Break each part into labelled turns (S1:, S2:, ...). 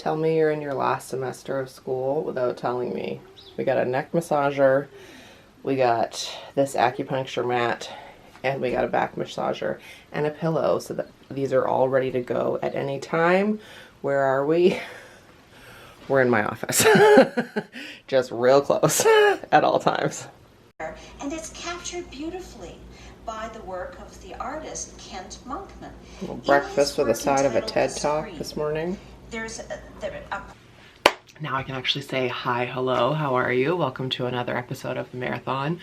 S1: tell me you're in your last semester of school without telling me. We got a neck massager, we got this acupuncture mat, and we got a back massager and a pillow, so that these are all ready to go at any time. Where are we? We're in my office. Just real close at all times.
S2: And it's captured beautifully by the work of the artist Kent Monkman.
S1: A little breakfast with a side of a TED Talk this morning. Now I can actually say hi, hello, how are you? Welcome to another episode of the Mareathon.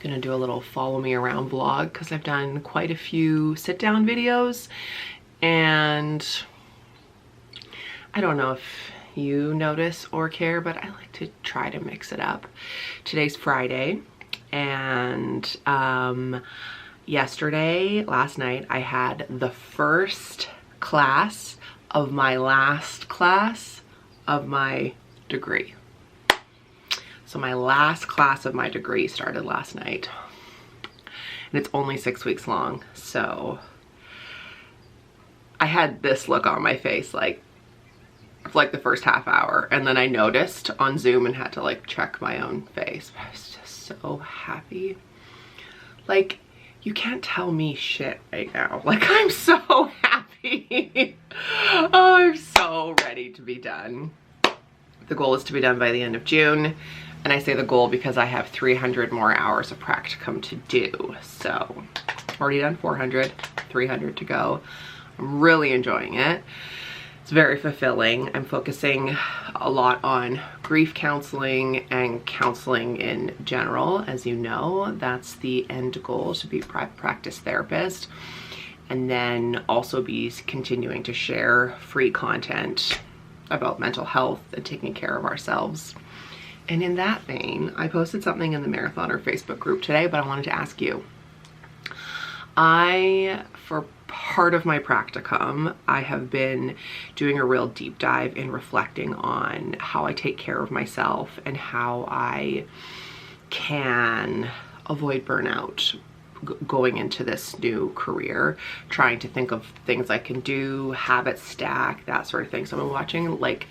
S1: Gonna do a little follow me around vlog because I've done quite a few sit down videos, and I don't know if you notice or care, but I like to try to mix it up. Today's Friday, and last night, I had the first class of my last class of my degree. So my last class of my degree started last night, and it's only 6 weeks long. So I had this look on my face like the first half hour, and then I noticed on Zoom and had to like check my own face. I was just so happy. Like, you can't tell me shit right now. Like, I'm so happy. Oh, I'm so ready to be done. The goal is to be done by the end of June. And I say the goal because I have 300 more hours of practicum to do. So, already done 400, 300 to go. I'm really enjoying it. It's very fulfilling. I'm focusing a lot on grief counseling and counseling in general. As you know, that's the end goal, to be private practice therapist, and then also be continuing to share free content about mental health and taking care of ourselves. And in that vein, I posted something in the Mareathoner Facebook group today, but I wanted to ask you. For part of my practicum, I have been doing a real deep dive in reflecting on how I take care of myself and how I can avoid burnout going into this new career, trying to think of things I can do, habit stack, that sort of thing. So I've been watching like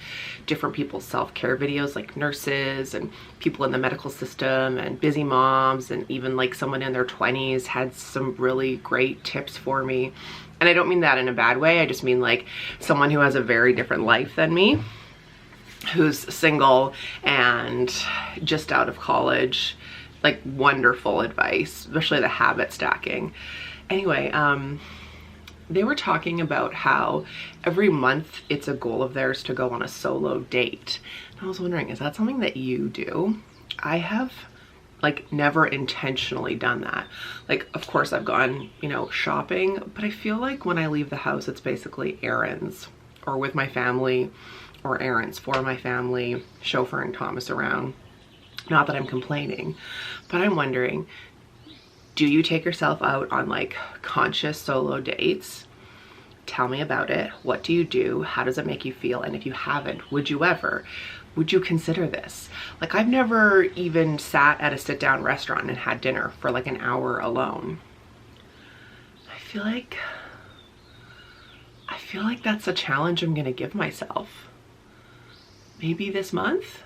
S1: different people's self-care videos, like nurses and people in the medical system and busy moms, and even like someone in their 20s had some really great tips for me. And I don't mean that in a bad way. I just mean like someone who has a very different life than me, who's single and just out of college. Like, wonderful advice, especially the habit stacking. Anyway, they were talking about how every month it's a goal of theirs to go on a solo date. And I was wondering, is that something that you do? I have like never intentionally done that. Like, of course I've gone, you know, shopping, but I feel like when I leave the house, it's basically errands, or with my family, or errands for my family, chauffeuring Thomas around. Not that I'm complaining, but I'm wondering, do you take yourself out on like conscious solo dates? Tell me about it. What do you do? How does it make you feel? And if you haven't, would you ever? Would you consider this? Like, I've never even sat at a sit-down restaurant and had dinner for like an hour alone. I feel like that's a challenge I'm gonna give myself. Maybe this month?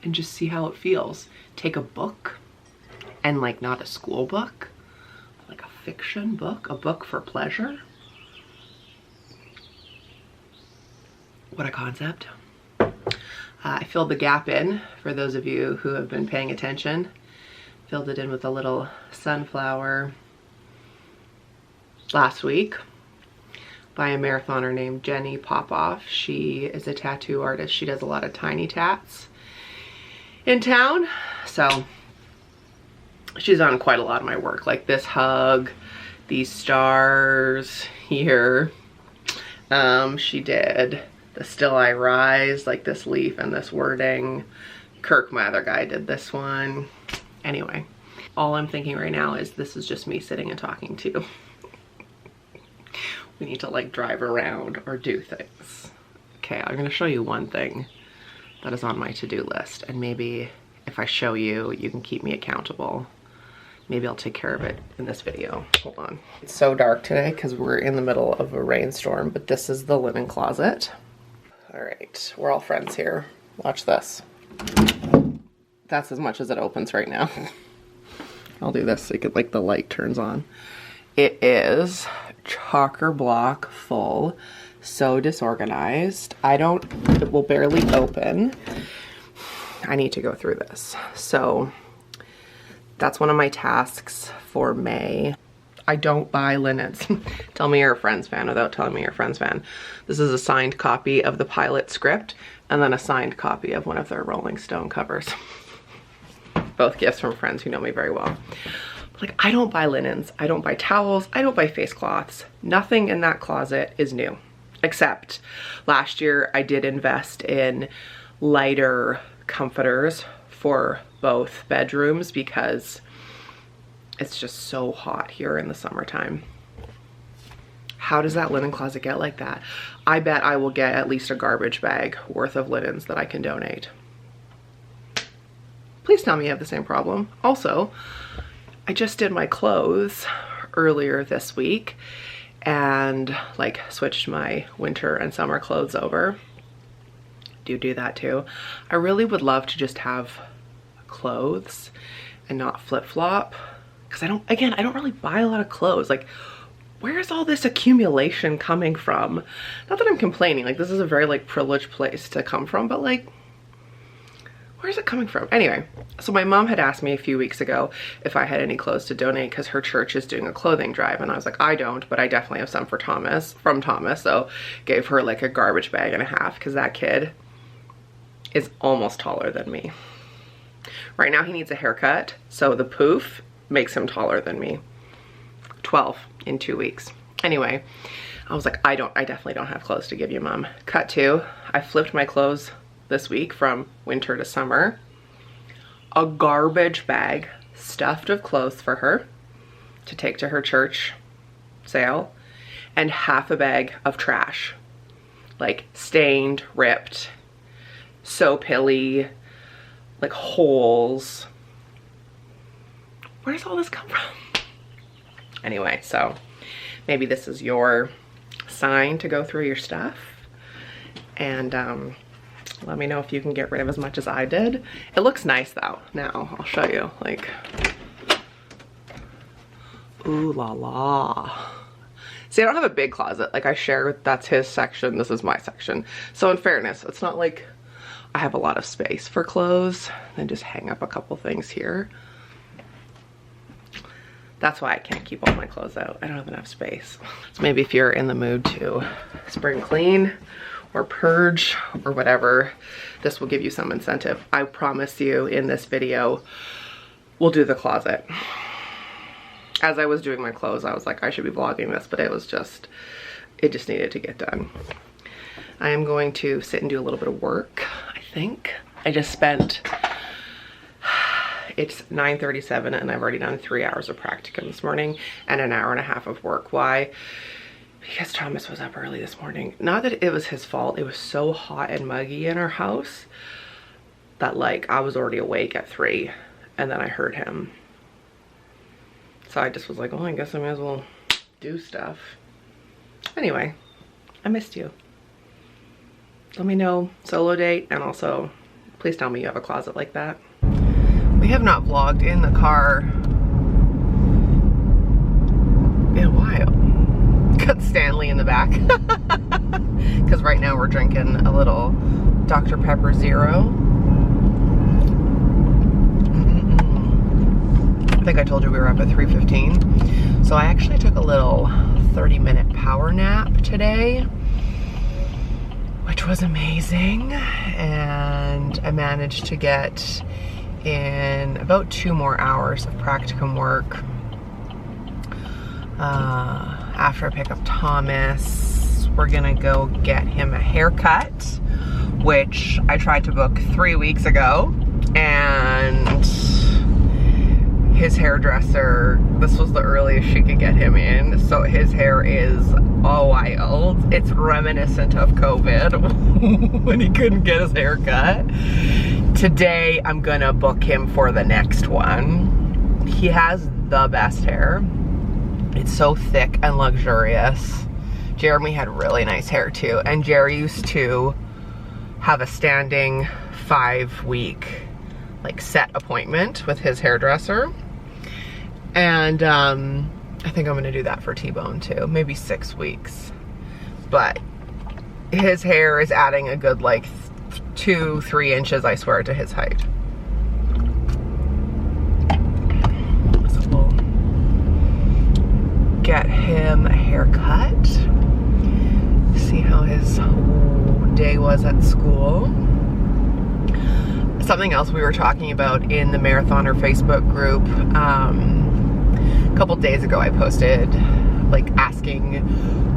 S1: And just see how it feels. Take a book, and like not a school book, like a fiction book, a book for pleasure. What a concept. I filled the gap in, for those of you who have been paying attention. Filled it in with a little sunflower last week by a marathoner named Jenny Popoff. She is a tattoo artist. She does a lot of tiny tats in town, so she's on quite a lot of my work, like this hug, these stars here. She did the Still I Rise, like this leaf and this wording. Kirk, my other guy, did this one. Anyway, all I'm thinking right now is this is just me sitting and talking to you. We need to like drive around or do things. Okay, I'm gonna show you one thing that is on my to-do list, and maybe if I show you, you can keep me accountable. Maybe I'll take care of it in this video. Hold on. It's so dark today because we're in the middle of a rainstorm, but this is the linen closet. All right, we're all friends here. Watch this. That's as much as it opens right now. I'll do this so you could, like, the light turns on. It is chocker block full. So disorganized. It will barely open. I need to go through this. So that's one of my tasks for May. I don't buy linens. Tell me you're a Friends fan without telling me you're a Friends fan. This is a signed copy of the pilot script and then a signed copy of one of their Rolling Stone covers. Both gifts from friends who know me very well. Like, I don't buy linens. I don't buy towels. I don't buy face cloths. Nothing in that closet is new. Except last year I did invest in lighter comforters for both bedrooms because it's just so hot here in the summertime. How does that linen closet get like that? I bet I will get at least a garbage bag worth of linens that I can donate. Please tell me you have the same problem. Also, I just did my clothes earlier this week and like switched my winter and summer clothes over. Do that too. I really would love to just have clothes and not flip-flop. Because I don't really buy a lot of clothes. Like, where's all this accumulation coming from? Not that I'm complaining, like this is a very like privileged place to come from, but like, where's it coming from? Anyway, so my mom had asked me a few weeks ago if I had any clothes to donate because her church is doing a clothing drive, and I was like, I don't, but I definitely have some for Thomas, so gave her like a garbage bag and a half because that kid is almost taller than me. Right now he needs a haircut, so the poof makes him taller than me. 12 in 2 weeks. Anyway, I was like, I definitely don't have clothes to give you, Mom. Cut to, I flipped my clothes this week from winter to summer. A garbage bag stuffed of clothes for her to take to her church sale, and half a bag of trash. Like stained, ripped, so pilly, like holes. Where does all this come from? Anyway, so maybe this is your sign to go through your stuff and let me know if you can get rid of as much as I did. It looks nice though. Now I'll show you, like, ooh la la. See, I don't have a big closet. Like I share, that's his section, this is my section. So in fairness, it's not like I have a lot of space for clothes. Then just hang up a couple things here. That's why I can't keep all my clothes out. I don't have enough space. So maybe if you're in the mood to spring clean or purge or whatever, this will give you some incentive. I promise you in this video, we'll do the closet. As I was doing my clothes, I was like, I should be vlogging this, but it just needed to get done. I am going to sit and do a little bit of work, I think. I just spent, it's 9:37 and I've already done 3 hours of practicum this morning and an hour and a half of work. Why? Because Thomas was up early this morning. Not that it was his fault. It was so hot and muggy in our house that like I was already awake at 3 and then I heard him. So I just was like, oh, I guess I may as well do stuff. Anyway, I missed you. Let me know, solo date, and also please tell me you have a closet like that. We have not vlogged in the car in a while. Got Stanley in the back. Because right now we're drinking a little Dr. Pepper Zero. I think I told you we were up at 3:15. So I actually took a little 30-minute power nap today, which was amazing. And I managed to get in about 2 more hours of practicum work. After I pick up Thomas, we're gonna go get him a haircut, which I tried to book 3 weeks ago, and his hairdresser, this was the earliest she could get him in, so his hair is all wild. It's reminiscent of COVID when he couldn't get his hair cut. Today, I'm gonna book him for the next one. He has the best hair. It's so thick and luxurious. Jeremy had really nice hair too, and Jerry used to have a standing 5-week like set appointment with his hairdresser. And I think I'm gonna do that for T-Bone too, maybe 6 weeks. But his hair is adding a good like 2-3 inches, I swear, to his height. So we'll get him a haircut, see how his day was at school. Something else we were talking about in the Mareathoner Facebook group, a couple days ago I posted like asking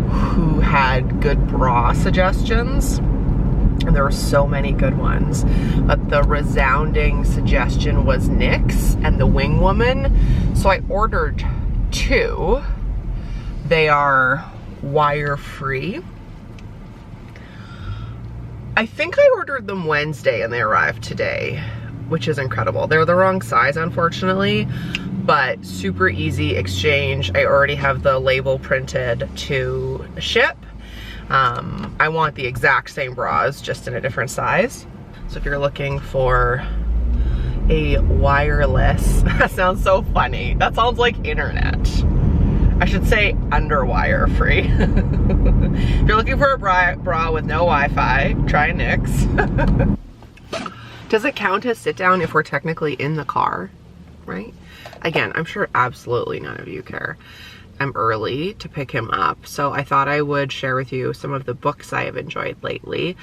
S1: who had good bra suggestions, and there were so many good ones, but the resounding suggestion was NYX and the Wing Woman. So I ordered 2. They are wire free. I think I ordered them Wednesday and they arrived today, which is incredible. They're the wrong size, unfortunately, but super easy exchange. I already have the label printed to ship. I want the exact same bras, just in a different size. So if you're looking for a wireless, that sounds so funny. That sounds like internet. I should say underwire free. If you're looking for a bra with no Wi-Fi, try NYX. Does it count as sit down if we're technically in the car, right? Again, I'm sure absolutely none of you care. I'm early to pick him up, so I thought I would share with you some of the books I have enjoyed lately.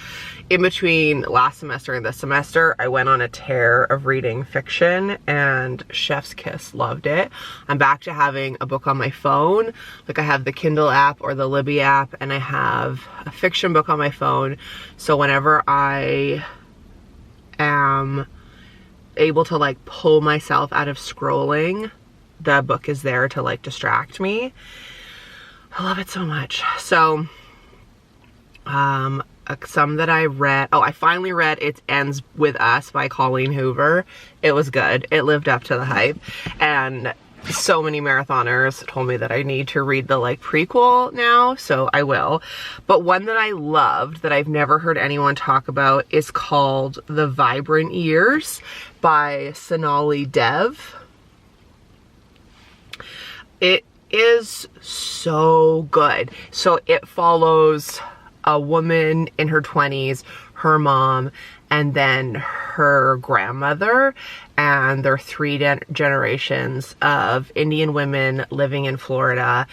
S1: In between last semester and this semester, I went on a tear of reading fiction, and Chef's Kiss, loved it. I'm back to having a book on my phone. Like, I have the Kindle app or the Libby app, and I have a fiction book on my phone. So whenever I am able to like pull myself out of scrolling, the book is there to like distract me. I love it so much. So some that I read, I finally read It Ends With Us by Colleen Hoover. It was good. It lived up to the hype, and so many marathoners told me that I need to read the like prequel now, so I will. But one that I loved that I've never heard anyone talk about is called The Vibrant Years by Sonali Dev. It is so good. So it follows a woman in her 20s, her mom, and then her grandmother, and there are 3 generations of Indian women living in Florida.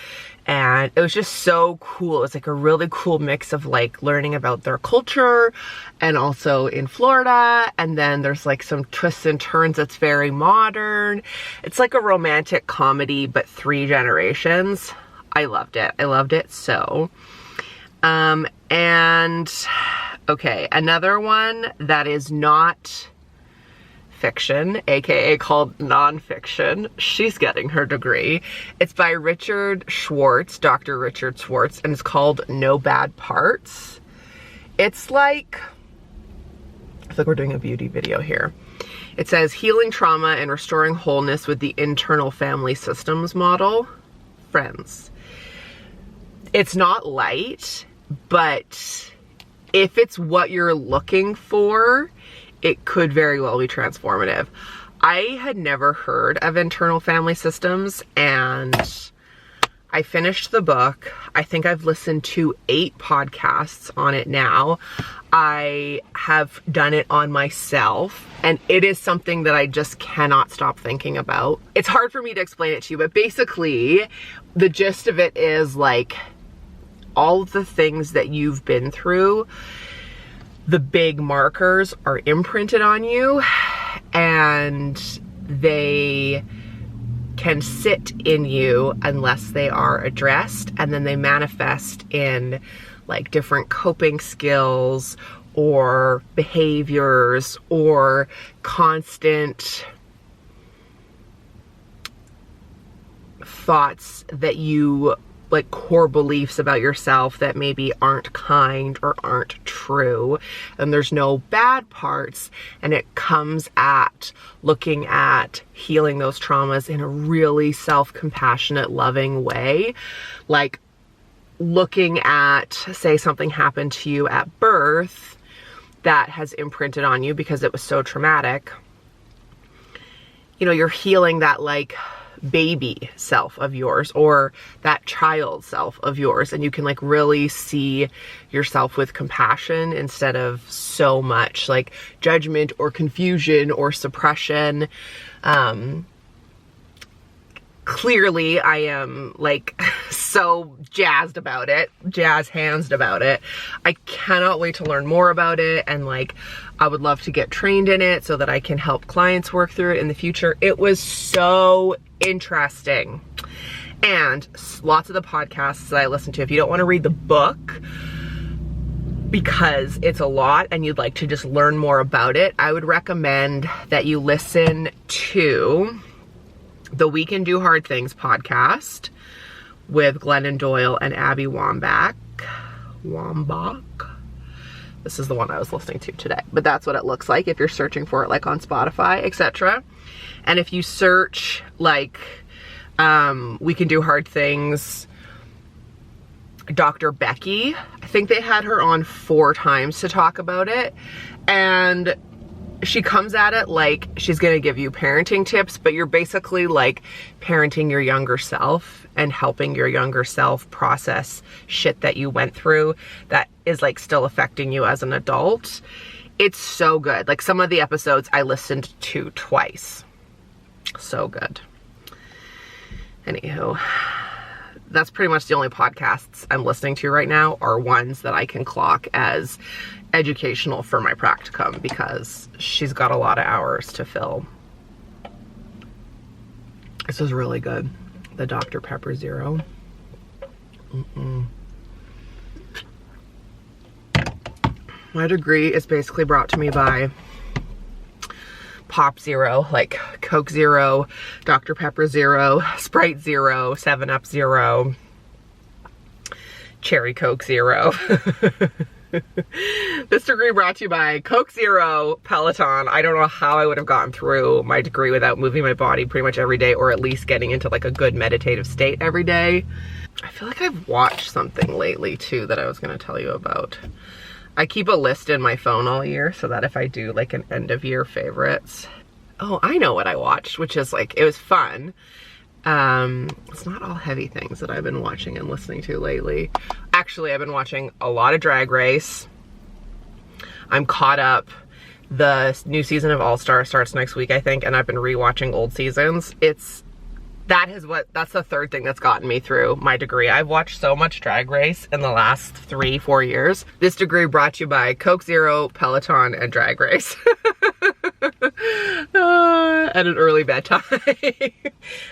S1: And it was just so cool. It's like a really cool mix of like learning about their culture and also in Florida. And then there's like some twists and turns that's very modern. It's like a romantic comedy, but 3 generations. I loved it. I loved it so. And okay, another one that is not fiction, aka called nonfiction. She's getting her degree. It's by Richard Schwartz, Dr. Richard Schwartz, and it's called No Bad Parts. It's like we're doing a beauty video here. It says healing trauma and restoring wholeness with the internal family systems model. Friends, it's not light, but if it's what you're looking for, it could very well be transformative. I had never heard of internal family systems, and I finished the book. I think I've listened to 8 podcasts on it now. I have done it on myself, and it is something that I just cannot stop thinking about. It's hard for me to explain it to you, but basically the gist of it is like all of the things that you've been through, the big markers are imprinted on you, and they can sit in you unless they are addressed, and then they manifest in like different coping skills or behaviors or constant thoughts that you like, core beliefs about yourself that maybe aren't kind or aren't true. And there's no bad parts, and it comes at looking at healing those traumas in a really self-compassionate, loving way. Like looking at, say something happened to you at birth, that has imprinted on you because it was so traumatic, you know, you're healing that like baby self of yours or that child self of yours, and you can like really see yourself with compassion instead of so much like judgment or confusion or suppression. Clearly I am like so jazz handsed about it. I cannot wait to learn more about it, and like I would love to get trained in it so that I can help clients work through it in the future. It was so interesting. And lots of the podcasts that I listen to, if you don't want to read the book because it's a lot and you'd like to just learn more about it, I would recommend that you listen to the We Can Do Hard Things podcast with Glennon Doyle and Abby Wambach. This is the one I was listening to today, but that's what it looks like if you're searching for it like on Spotify, etc. And if you search like We Can Do Hard Things, Dr. Becky, I think they had her on 4 times to talk about it, and she comes at it like she's gonna give you parenting tips, but you're basically like parenting your younger self and helping your younger self process shit that you went through that is like still affecting you as an adult. It's so good. Like some of the episodes I listened to twice. So good. Anywho, that's pretty much the only podcasts I'm listening to right now are ones that I can clock as educational for my practicum because she's got a lot of hours to fill. This was really good. The Dr. Pepper Zero. My degree is basically brought to me by Pop Zero, like Coke Zero, Dr. Pepper Zero, Sprite Zero, 7-Up Zero, Cherry Coke Zero. This degree brought to you by Coke Zero, Peloton. I don't know how I would have gotten through my degree without moving my body pretty much every day, or at least getting into like a good meditative state every day. I feel like I've watched something lately too that I was going to tell you about. I keep a list in my phone all year so that if I do like an end of year favorites. Oh, I know what I watched, which is like, it was fun. It's not all heavy things that I've been watching and listening to lately. Actually, I've been watching a lot of Drag Race. I'm caught up. The new season of All Star starts next week, I think, and I've been rewatching old seasons. That's the third thing that's gotten me through my degree. I've watched so much Drag Race in the last 3-4 years. This degree brought to you by Coke Zero, Peloton, and Drag Race. At an early bedtime.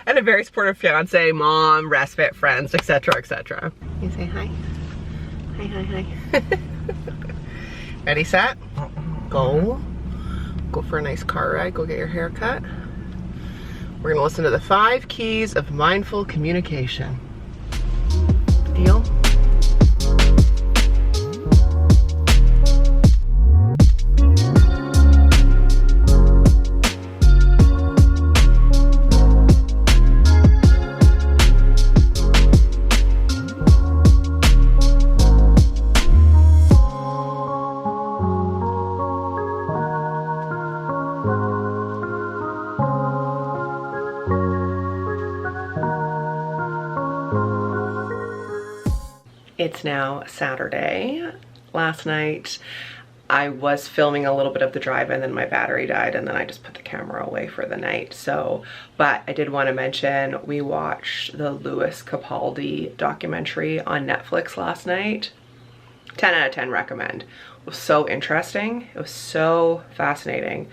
S1: And a very supportive fiance, mom, respite, friends, etc., etc. You say hi? Hi. Ready, set, go. Go for a nice car ride, go get your hair cut. We're gonna listen to the 5 keys of mindful communication. Deal? It's now Saturday. Last night I was filming a little bit of the drive and then my battery died and then I just put the camera away for the night. But I did want to mention we watched the Louis Capaldi documentary on Netflix last night. 10 out of 10 recommend. It was so interesting. It was so fascinating.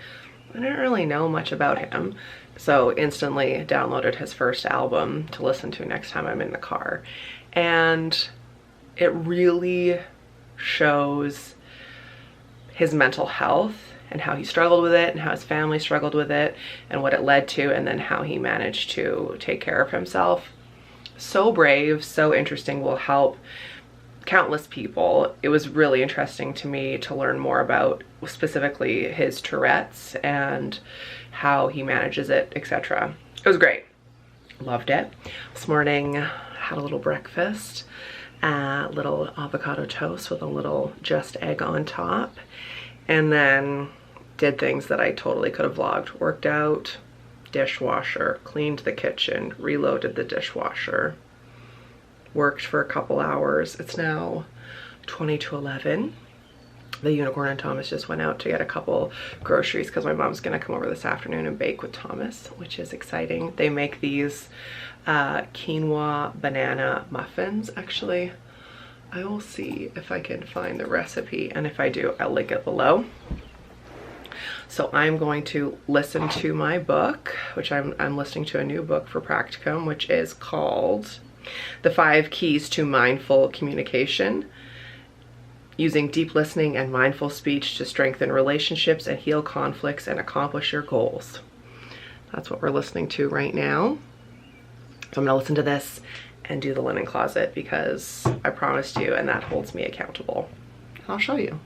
S1: I didn't really know much about him, so instantly downloaded his first album to listen to next time I'm in the car. And it really shows his mental health and how he struggled with it and how his family struggled with it and what it led to, and then how he managed to take care of himself. So brave, so interesting, will help countless people. It was really interesting to me to learn more about specifically his Tourette's and how he manages it, etc. It was great. Loved it. This morning had a little breakfast. Little avocado toast with a little just egg on top, And then did things that I totally could have vlogged. Worked out, dishwasher, cleaned the kitchen, reloaded the dishwasher, worked for a couple hours. It's now 20 to 11. The unicorn and Thomas just went out to get a couple groceries because my mom's gonna come over this afternoon and bake with Thomas, which is exciting. They make these quinoa banana muffins. Actually, I will see if I can find the recipe, and if I do, I'll link it below. So I'm going to listen to my book, which I'm listening to a new book for practicum, which is called The 5 Keys to Mindful Communication, Using Deep Listening and Mindful Speech to Strengthen Relationships and Heal Conflicts and Accomplish Your Goals. That's what we're listening to right now. So I'm gonna listen to this and do the linen closet because I promised you, and that holds me accountable. I'll show you.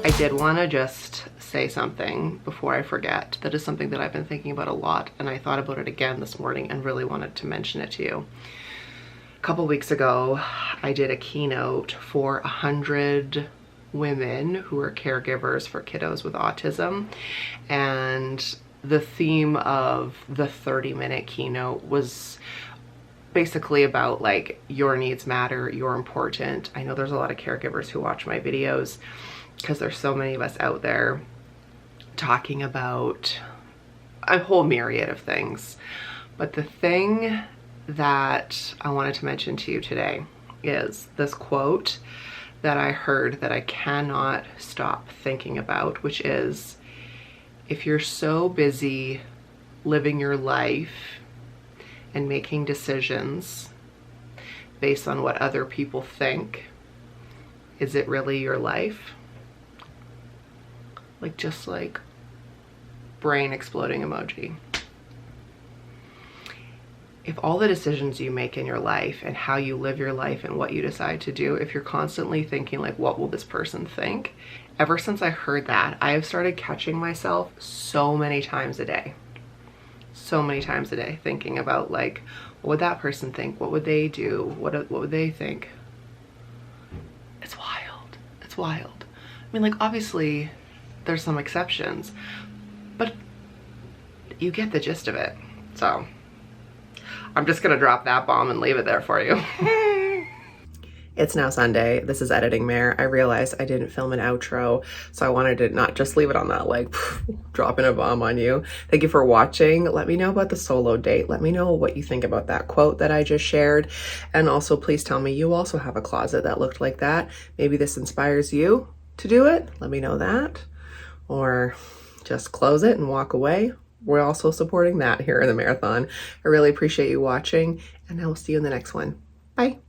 S1: I did want to just say something before I forget. That is something that I've been thinking about a lot, and I thought about it again this morning and really wanted to mention it to you. A couple weeks ago, I did a keynote for 100 women who are caregivers for kiddos with autism, and the theme of the 30-minute keynote was basically about like, your needs matter, you're important. I know there's a lot of caregivers who watch my videos because there's so many of us out there talking about a whole myriad of things. But the thing that I wanted to mention to you today is this quote that I heard that I cannot stop thinking about, which is, if you're so busy living your life and making decisions based on what other people think, is it really your life? Like, just like brain exploding emoji. If all the decisions you make in your life and how you live your life and what you decide to do, if you're constantly thinking like, what will this person think? Ever since I heard that, I have started catching myself so many times a day thinking about like, what would that person think? What would they do? What would they think? It's wild. It's wild. I mean, like, obviously there's some exceptions, but you get the gist of it. So I'm just gonna drop that bomb and leave it there for you. It's now Sunday. This is Editing Mare. I realized I didn't film an outro, so I wanted to not just leave it on that, like, dropping a bomb on you. Thank you for watching. Let me know about the solo date. Let me know what you think about that quote that I just shared. And also, please tell me you also have a closet that looked like that. Maybe this inspires you to do it. Let me know that. Or just close it and walk away. We're also supporting that here in the Mareathon. I really appreciate you watching, and I will see you in the next one. Bye.